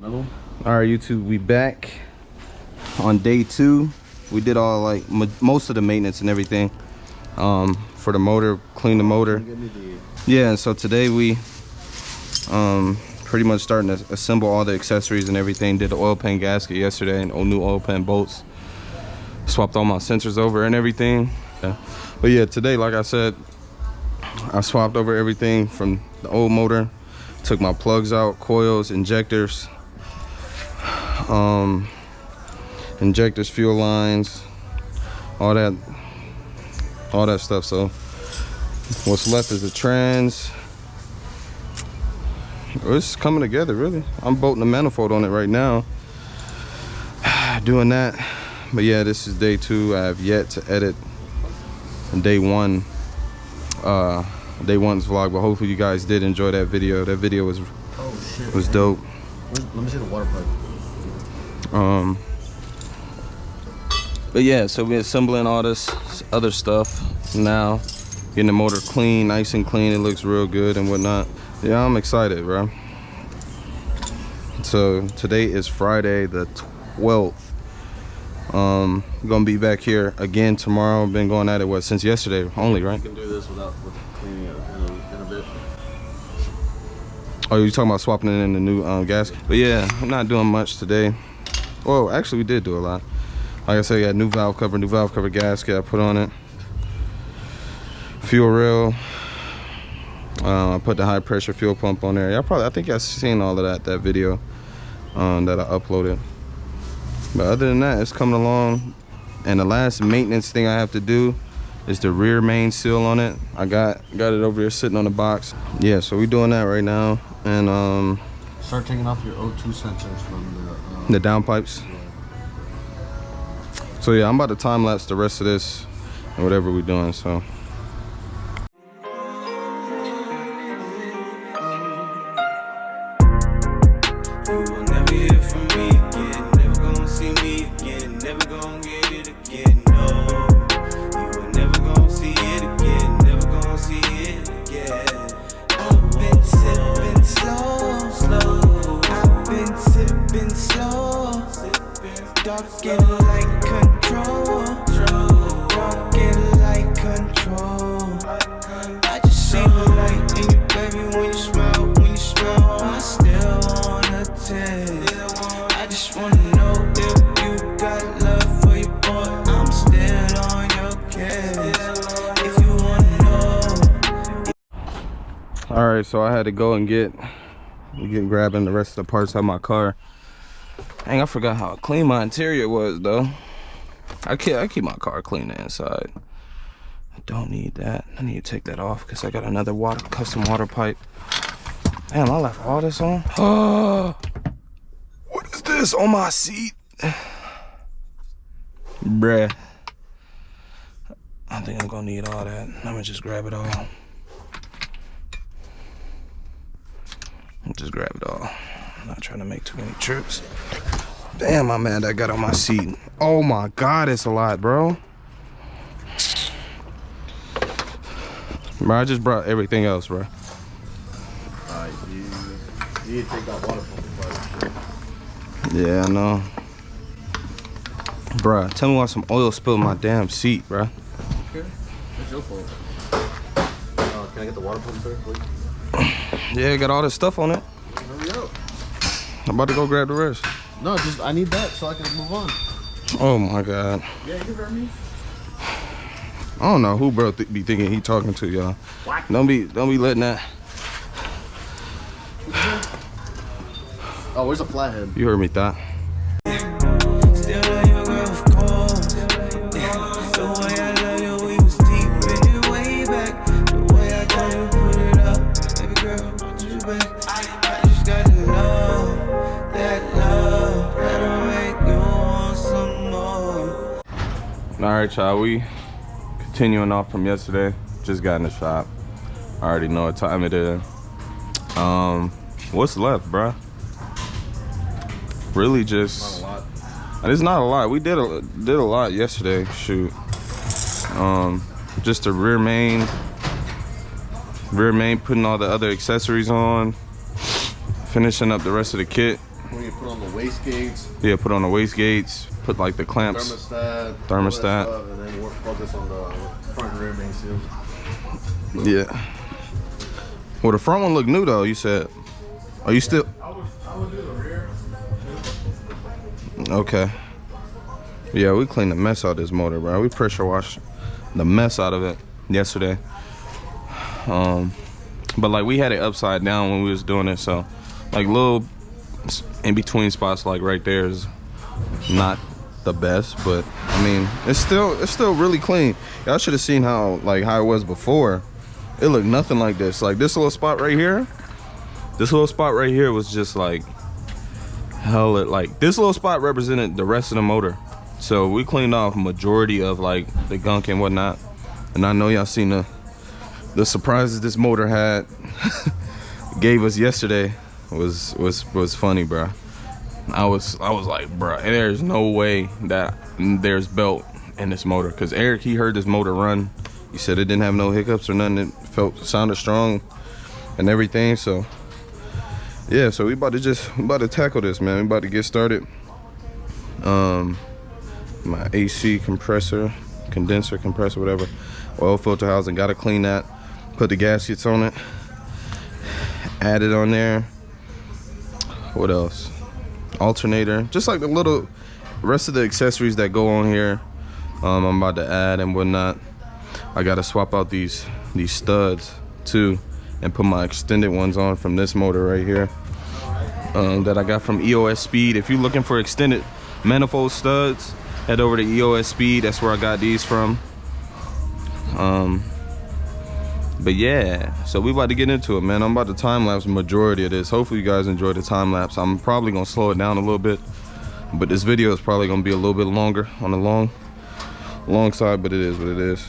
All right, YouTube, we back on day 2. We did all like most of the maintenance and everything for the motor, clean the motor. Yeah, and so today we pretty much starting to assemble all the accessories and everything. Did the oil pan gasket yesterday and new oil pan bolts. Swapped all my sensors over and everything. Yeah. But yeah, today, like I said, I swapped over everything from the old motor. Took my plugs out, coils, injectors, injectors, fuel lines, all that stuff. So what's left is the trans. It's coming together, really. I'm bolting the manifold on it right now, doing that. But yeah, this is day 2. I have yet to edit day 1, day 1's vlog, but hopefully you guys did enjoy that video. That video was dope. Let me see the water pipe. But yeah, so we're assembling all this other stuff now, getting the motor clean, nice and clean. It looks real good and whatnot. Yeah, I'm excited, bro. So today is Friday the 12th. Gonna be back here again tomorrow. Been going at it since yesterday only, right? You can do this with cleaning it in a bit. Oh, you talking about swapping it in the new gasket? But yeah, I'm not doing much today. Well, actually we did do a lot. Like I said, I got new valve cover gasket I put on it. Fuel rail. I put the high pressure fuel pump on there. I think y'all seen all of that video that I uploaded. But other than that, it's coming along. And the last maintenance thing I have to do is the rear main seal on it. I got it over here sitting on the box. Yeah, so we're doing that right now. And start taking off your O2 sensors from the downpipes. Yeah. So yeah, I'm about to time lapse the rest of this and whatever we're doing. So. All right, so I had to go and get grabbing the rest of the parts out of my car. Dang, I forgot how clean my interior was though. I keep my car clean inside. I don't need that. I need to take that off because I got another custom water pipe. Damn, I left all this on. Oh, what is this on my seat? Bruh. I think I'm gonna need all that. I'm gonna just grab it all. Just grab it all. I'm not trying to make too many trips. Damn, I'm mad I got on my seat. Oh my God, it's a lot, bro. Bro, I just brought everything else, bro. Alright, you need to take that water pump apart. Yeah, I know. Bruh, tell me why some oil spilled my damn seat, bruh. Okay, it's your fault. Can I get the water pump there, please? Yeah, got all this stuff on it. Hurry up. I'm about to go grab the rest. No, I need that so I can move on. Oh my God. Yeah, you heard me. I don't know who bro be thinking he talking to, y'all. What? Don't be letting that. Oh, where's the flathead? You heard me, thought. All right, y'all, we continuing off from yesterday. Just got in the shop. I already know what time it is. What's left, bruh? Really just Not a lot. It's not a lot. We did a lot yesterday. Shoot. Just the rear main, putting all the other accessories on, finishing up the rest of the kit. What are you you put on the wastegates. Yeah, put on the wastegates. Put like the clamps. Thermostat. Stuff, and then we'll focus on the front and rear main seals. Yeah. Well, the front one looked new though. You said. Are you still? I would do the rear. Okay. Yeah, we cleaned the mess out of this motor, bro. We pressure washed the mess out of it yesterday. But like we had it upside down when we was doing it, so like little in between spots like right there is not the best, but I mean it's still really clean. Y'all should have seen how it was before. It looked nothing like this. Like this little spot right here, was just like hell. Like this little spot represented the rest of the motor. So we cleaned off majority of like the gunk and whatnot. And I know y'all seen the surprises this motor had gave us yesterday was funny, bro. I was like, bro, and there's no way that there's belt in this motor, because Eric, he heard this motor run. He said it didn't have no hiccups or nothing. It sounded strong and everything. So yeah, so we about to tackle this, man. We about to get started. My AC compressor, condenser compressor, whatever, oil filter housing, gotta clean that, put the gaskets on it, add it on there. What else? Alternator, just like the little rest of the accessories that go on here. I'm about to add and whatnot. I gotta swap out these studs too and put my extended ones on from this motor right here, that I got from EOS Speed. If you're looking for extended manifold studs, head over to EOS Speed. That's where I got these from. But yeah, so we about to get into it, man. I'm about to time lapse majority of this. Hopefully you guys enjoy the time lapse. I'm probably gonna slow it down a little bit, but this video is probably gonna be a little bit longer on the long side, but it is what it is.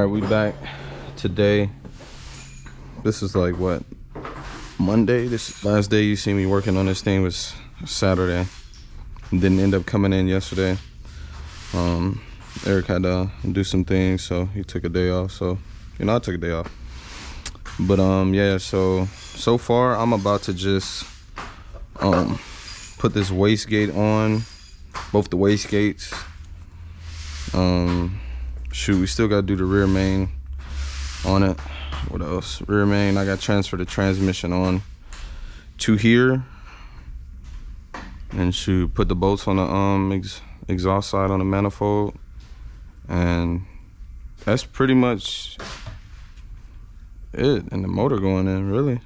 We back today. This is like what, Monday? This last day you see me working on this thing was Saturday. Didn't end up coming in yesterday. Eric had to do some things, so he took a day off. So I took a day off. But yeah, so far I'm about to just put this wastegate on, both the wastegates. Shoot, we still gotta do the rear main on it. What else? Rear main, I got to transfer the transmission on to here, and shoot, put the bolts on the exhaust side on the manifold, and that's pretty much it. And the motor going in, really.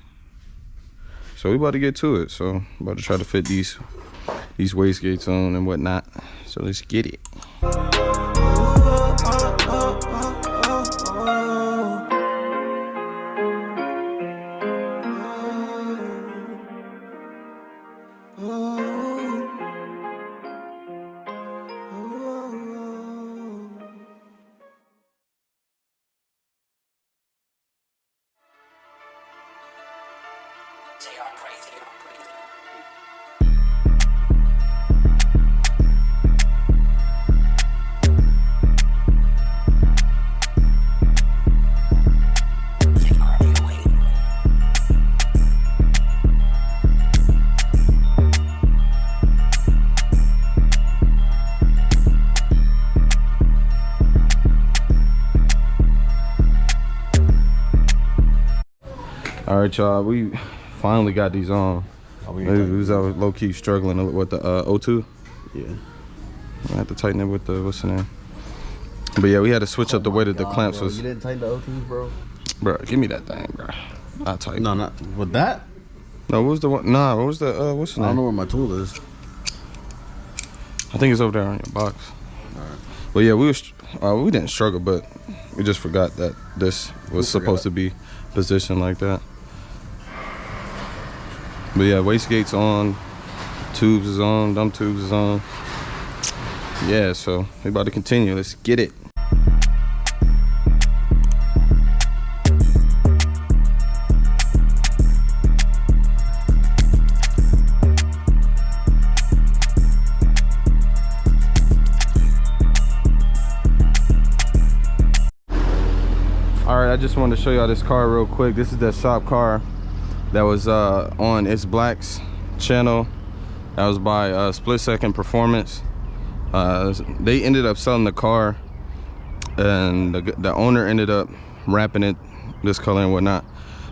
So we about to get to it. So about to try to fit these wastegates on and whatnot. So let's get it. All right, y'all, we finally got these on. We was low-key struggling with the O2. Yeah. I had to tighten it with the, what's the name? But yeah, we had to switch up the way that the clamps was. You didn't tighten the O2s, bro? Bro, give me that thing, bro. I'll tighten. No, not with that? No, what was the one? Nah, what was the, what's the name? I don't know where my tool is. I think it's over there on your box. But yeah, we didn't struggle, but we just forgot that this was supposed to be positioned like that. But yeah, wastegate's on, tubes is on, dump tubes is on. Yeah, so we about to continue. Let's get it. Alright, I just wanted to show y'all this car real quick. This is the shop car that was on It's Black's channel. That was by Split Second Performance. They ended up selling the car, and the owner ended up wrapping it this color and whatnot.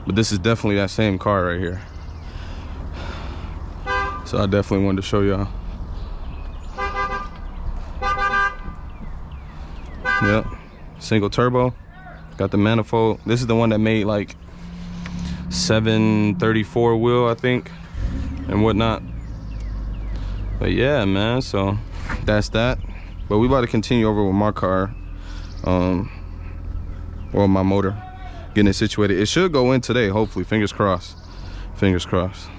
But this is definitely that same car right here. So I definitely wanted to show y'all. Yep, single turbo. Got the manifold. This is the one that made like 734 wheel, I think, and whatnot. But yeah, man, so that's that. But we about to continue over with my car, or my motor, getting it situated. It should go in today, hopefully. Fingers crossed. Fingers crossed.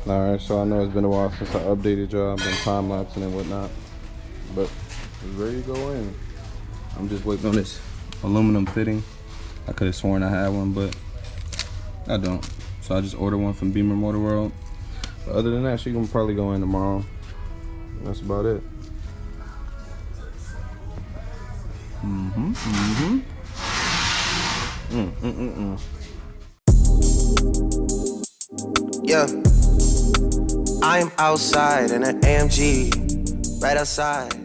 Alright, so I know it's been a while since I updated y'all. I've been time-lapsing and whatnot, but it's ready to go in. I'm just waiting on this aluminum fitting. I could have sworn I had one, but I don't. So I just ordered one from Beamer Motor World. But other than that, she gonna probably go in tomorrow. That's about it. Yeah, I'm outside in an AMG, right outside.